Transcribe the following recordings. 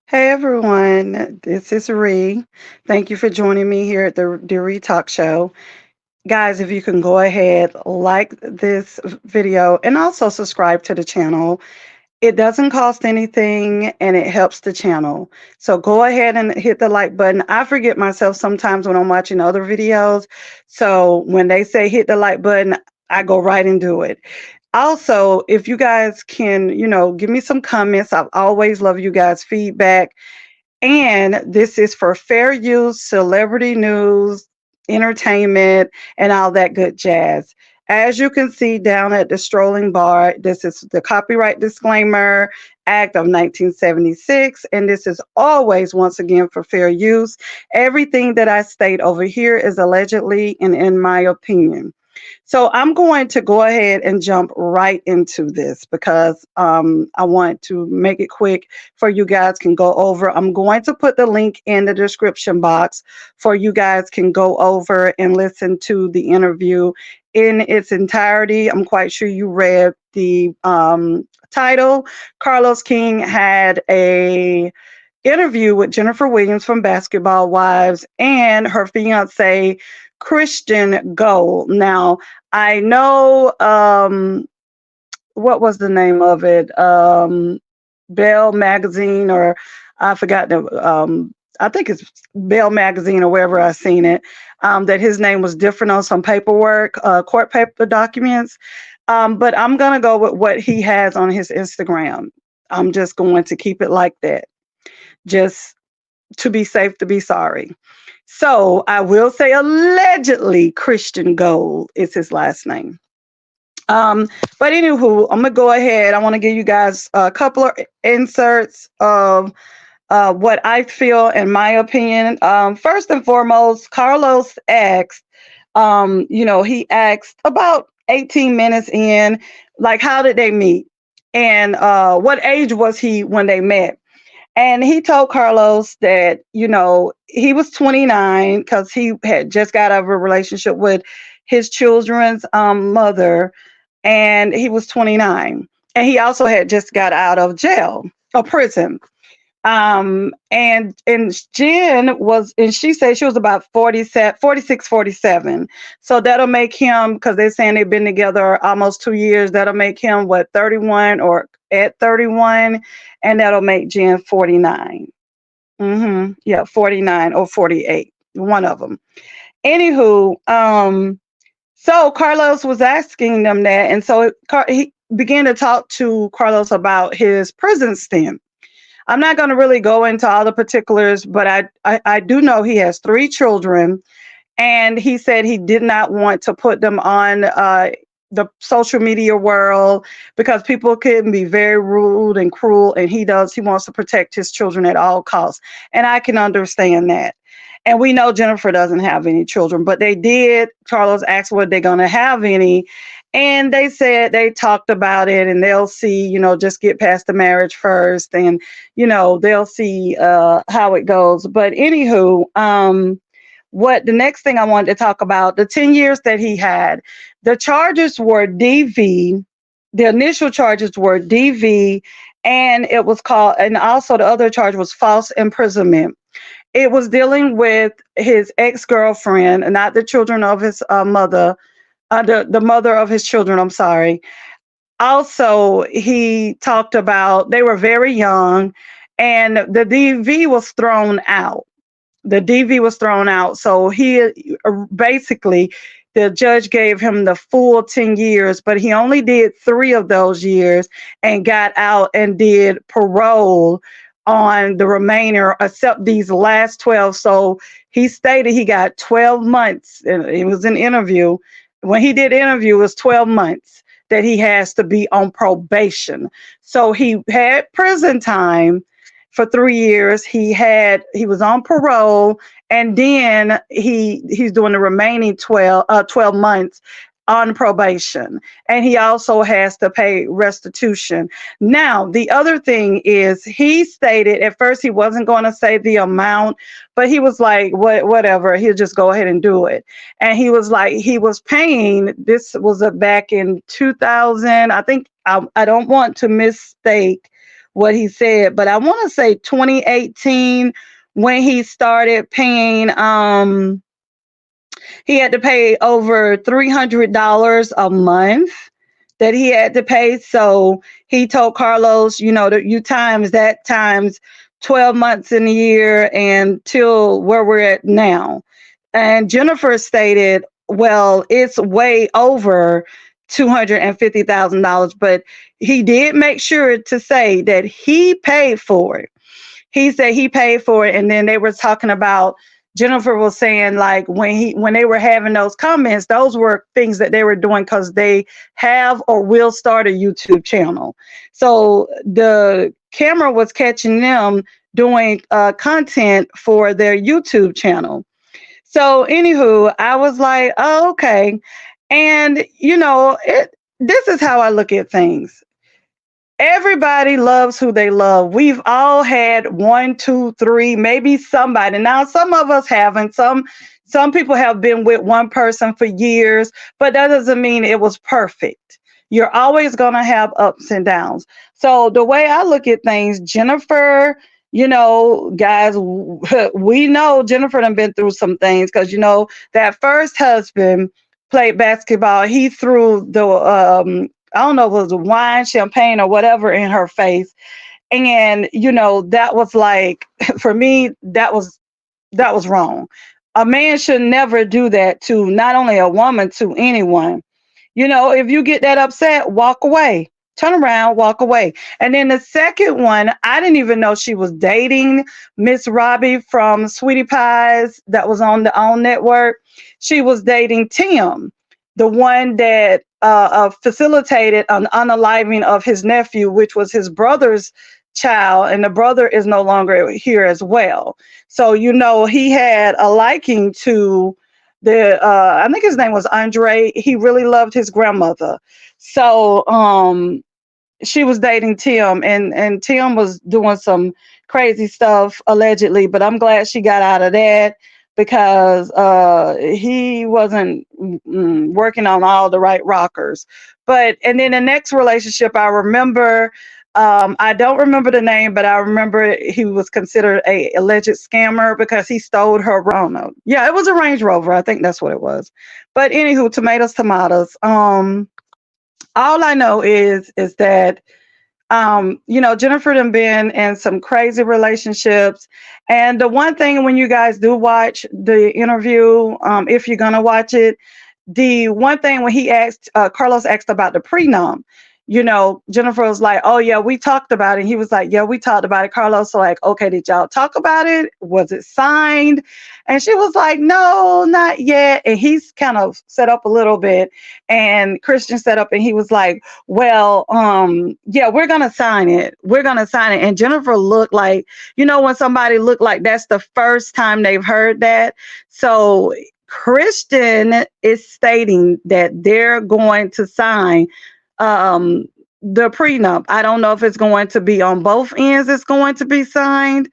Hey everyone, this is Ree. Thank you for joining me here at the Dear Talk Show. Guys, if you can go ahead, like this video and also subscribe to the channel. It doesn't cost anything and it helps the channel. So go ahead and hit the like button. I forget myself sometimes when I'm watching other videos. So when they say hit the like button, I go right and do it. Also, if you guys can, give me some comments. I always love you guys' feedback. And this is for fair use, celebrity news, entertainment, and all that good jazz. As you can see down at the strolling bar, this is the Copyright Disclaimer Act of 1976, and this is always, once again, for fair use. Everything that I state over here is allegedly and in my opinion. So I'm going to go ahead and jump right into this because I want to make it quick for you guys can go over. I'm going to put the link in the description box for you guys can go over and listen to the interview in its entirety. I'm quite sure you read the title. Carlos King had a interview with Jennifer Williams from Basketball Wives and her fiance Christian Gold. Now, I know what was the name of it? Bell Magazine, or I forgot the I think it's Bell Magazine or wherever I seen it. That his name was different on some paperwork, court paper documents. But I'm gonna go with what he has on his Instagram. I'm just going to keep it like that. Just to be safe to be sorry. So I will say allegedly Christian Gold is his last name. But anywho, I'm gonna go ahead. I want to give you guys a couple of inserts of what I feel in my opinion. First and foremost, Carlos asked, he asked about 18 minutes in, like, how did they meet? And what age was he when they met? And he told Carlos that, he was 29 because he had just got out of a relationship with his children's mother, and he was 29. And he also had just got out of jail or prison. And Jen was, and she said she was about 47, 46, 47. So that'll make him, because they're saying they've been together almost 2 years, that'll make him what, 31 or at 31, and that'll make Jen 49. Yeah, 49 or 48, one of them. Anywho, so Carlos was asking them that, and so he began to talk to Carlos about his prison stint. I'm not going to really go into all the particulars, but I do know he has 3 children, and he said he did not want to put them on the social media world because people can be very rude and cruel, and he wants to protect his children at all costs, and I can understand that. And we know Jennifer doesn't have any children, but they did. Carlos asked were they going to have any, and they said they talked about it, and they'll see, just get past the marriage first, and they'll see how it goes. But anywho, what the next thing I wanted to talk about, the 10 years that he had, the charges were DV. The initial charges were DV, and it was called, and also the other charge was false imprisonment. It was dealing with his ex-girlfriend, not the children of his mother, the mother of his children, I'm sorry. Also, he talked about they were very young, and the DV was thrown out. The DV was thrown out. So he basically, the judge gave him the full 10 years, but he only did 3 of those years and got out and did parole on the remainder, except these last 12. So he stated he got 12 months. And it was an interview. When he did interview, it was 12 months that he has to be on probation. So he had prison time for 3 years. He was on parole, and then he's doing the remaining 12 months on probation, and he also has to pay restitution. Now, the other thing is, he stated at first he wasn't going to say the amount, but he was like, whatever, he'll just go ahead and do it. And he was like, he was paying, this was back in 2000, I think. I don't want to mistake what he said, but I want to say 2018 when he started paying. He had to pay over $300 a month that he had to pay. So he told Carlos, that you times that times 12 months in a year and till where we're at now. And Jennifer stated, well, it's way over $250,000, but he did make sure to say that he paid for it. He said he paid for it, and then they were talking about, Jennifer was saying, like, when they were having those comments, those were things that they were doing because they have or will start a YouTube channel. So the camera was catching them doing content for their YouTube channel. So anywho, I was like, oh, okay. And this is how I look at things. Everybody loves who they love. We've all had one, two, three, maybe somebody. Now, some of us haven't. Some people have been with one person for years, but that doesn't mean it was perfect. You're always going to have ups and downs. So the way I look at things, Jennifer, guys, we know Jennifer done been through some things because, that first husband played basketball. He threw the I don't know if it was wine, champagne, or whatever in her face. And, that was like, for me, that was wrong. A man should never do that to not only a woman, to anyone. If you get that upset, walk away. Turn around, walk away. And then the second one, I didn't even know she was dating Miss Robbie from Sweetie Pies that was on the OWN network. She was dating Tim, the one that facilitated an unaliving of his nephew, which was his brother's child, and the brother is no longer here as well. So, he had a liking to I think his name was Andre. He really loved his grandmother. So she was dating Tim, and Tim was doing some crazy stuff allegedly, but I'm glad she got out of that because he wasn't working on all the right rockers. And then the next relationship I remember, I don't remember the name, but I remember he was considered a alleged scammer because he stole her. I don't know. Yeah, it was a Range Rover. I think that's what it was. But anywho, tomatoes. All I know is that Jennifer done been in some crazy relationships. And the one thing, when you guys do watch the interview, if you're gonna watch it, the one thing when he asked, Carlos asked about the prenup, Jennifer was like, oh yeah, we talked about it. He was like, yeah, we talked about it. Carlos was like, okay, did y'all talk about it? Was it signed? And she was like, no, not yet. And he's kind of set up a little bit, and Christian set up, and he was like, well, yeah, we're gonna sign it. We're gonna sign it. And Jennifer looked like, when somebody looked like that's the first time they've heard that. So Christian is stating that they're going to sign the prenup. I don't know if it's going to be on both ends, it's going to be signed.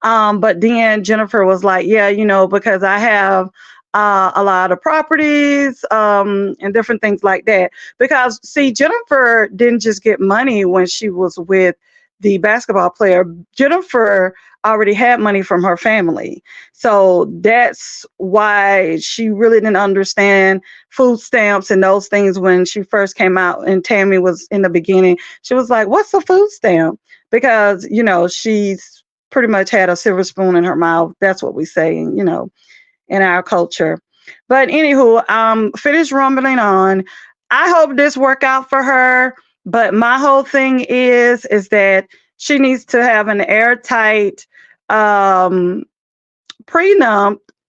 But then Jennifer was like, yeah, because I have a lot of properties and different things like that. Because see, Jennifer didn't just get money when she was with the basketball player. Jennifer already had money from her family. So that's why she really didn't understand food stamps and those things when she first came out. And Tammy was in the beginning. She was like, what's a food stamp? Because, she's pretty much had a silver spoon in her mouth. That's what we say, in our culture. But anywho, finish rumbling on. I hope this work out for her. But my whole thing is that she needs to have an airtight prenup.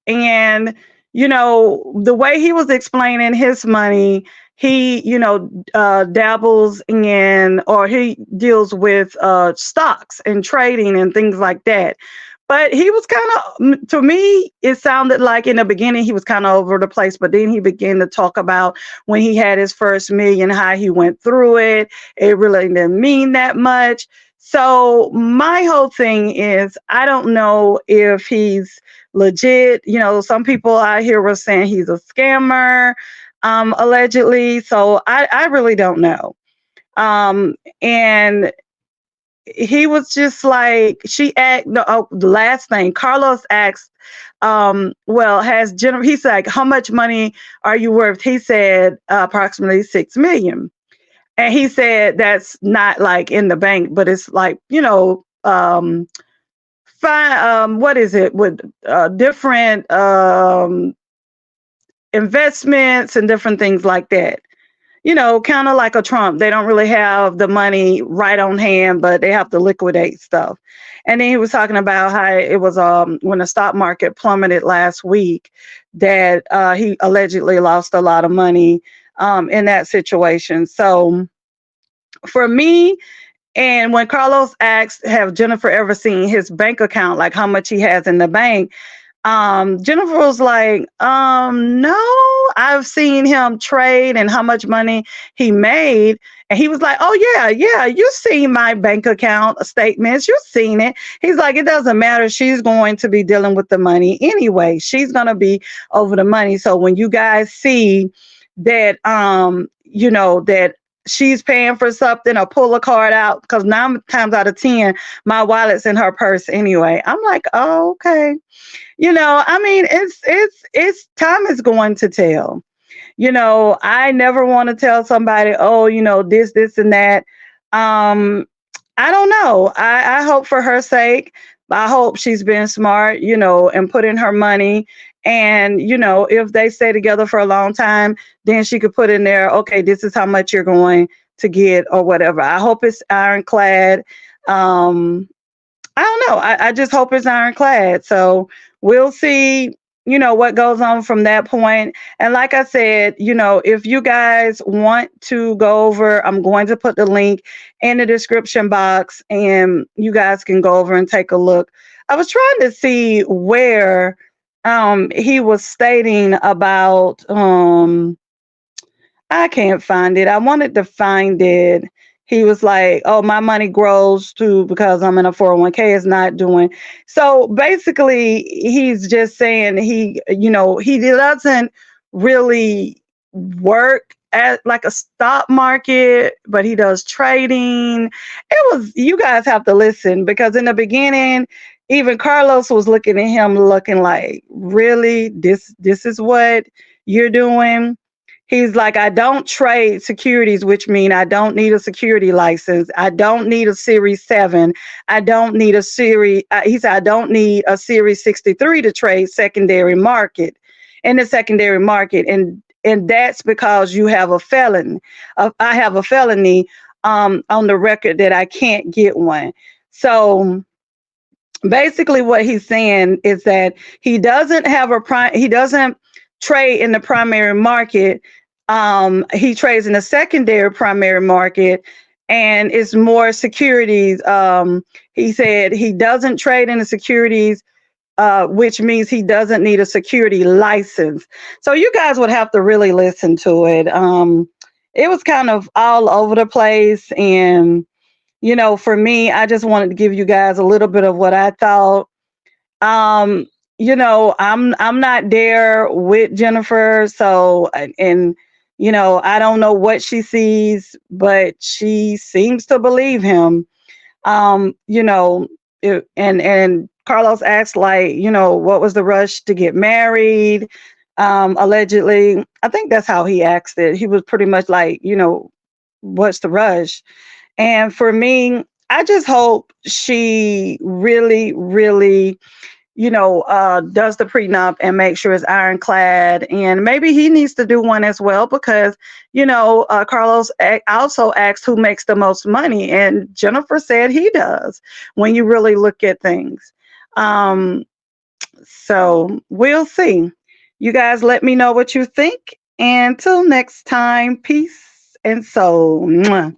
And, the way he was explaining his money, he, dabbles in, or he deals with stocks and trading and things like that. But he was kind of, to me, it sounded like in the beginning he was kind of over the place, but then he began to talk about when he had his first million, how he went through it. It really didn't mean that much. So my whole thing is, I don't know if he's legit. Some people out here were saying he's a scammer, allegedly. So I really don't know. And he was just like she asked. No, oh, the last thing Carlos asked, well, has Jennifer? He's like, how much money are you worth? He said approximately 6 million, and he said that's not like in the bank, but it's like fine. What is it with different investments and different things like that. Kind of like a Trump. They don't really have the money right on hand, but they have to liquidate stuff. And then he was talking about how it was when the stock market plummeted last week that he allegedly lost a lot of money in that situation. So for me, and when Carlos asked, have Jennifer ever seen his bank account, like how much he has in the bank? Jennifer was like, no, I've seen him trade and how much money he made. And he was like, oh yeah, you've seen my bank account statements. You've seen it. He's like, it doesn't matter. She's going to be dealing with the money anyway. She's going to be over the money. So when you guys see that, that she's paying for something or pull a card out, because 9 times out of 10, my wallet's in her purse anyway. I'm like, oh, okay. I mean, it's time is going to tell. I never want to tell somebody, oh, this and that. I don't know. I hope for her sake. I hope she's been smart, and put in her money. And, if they stay together for a long time, then she could put in there, okay, this is how much you're going to get or whatever. I hope it's ironclad. I don't know. I just hope it's ironclad. So we'll see, what goes on from that point. And like I said, if you guys want to go over, I'm going to put the link in the description box and you guys can go over and take a look. I was trying to see where he was stating about I can't find it. I wanted to find it. He was like, "Oh, my money grows too because I'm in a 401k. It's not doing." So basically, he's just saying he doesn't really work at like a stock market, but he does trading. You guys have to listen because in the beginning, even Carlos was looking at him, looking like, "Really, this is what you're doing?" He's like, I don't trade securities, which mean I don't need a security license. I don't need a Series 7. I don't need a Series, he said, I don't need a Series 63 to trade secondary market in the secondary market. And that's because you have a felon. I have a felony on the record that I can't get one. So basically what he's saying is that he doesn't trade in the primary market. He trades in the secondary primary market and it's more securities. He said he doesn't trade in the securities, which means he doesn't need a security license. So you guys would have to really listen to it. It was kind of all over the place. And, for me, I just wanted to give you guys a little bit of what I thought. Um, I'm not there with Jennifer, so and I don't know what she sees, but she seems to believe him. Um, you know, and Carlos asked like, what was the rush to get married? Allegedly, I think that's how he asked it. He was pretty much like, what's the rush? And for me, I just hope she really, really does the prenup and make sure it's ironclad. And maybe he needs to do one as well because, Carlos also asked who makes the most money. And Jennifer said he does when you really look at things. So we'll see. You guys let me know what you think. And until next time, peace and soul. Mwah.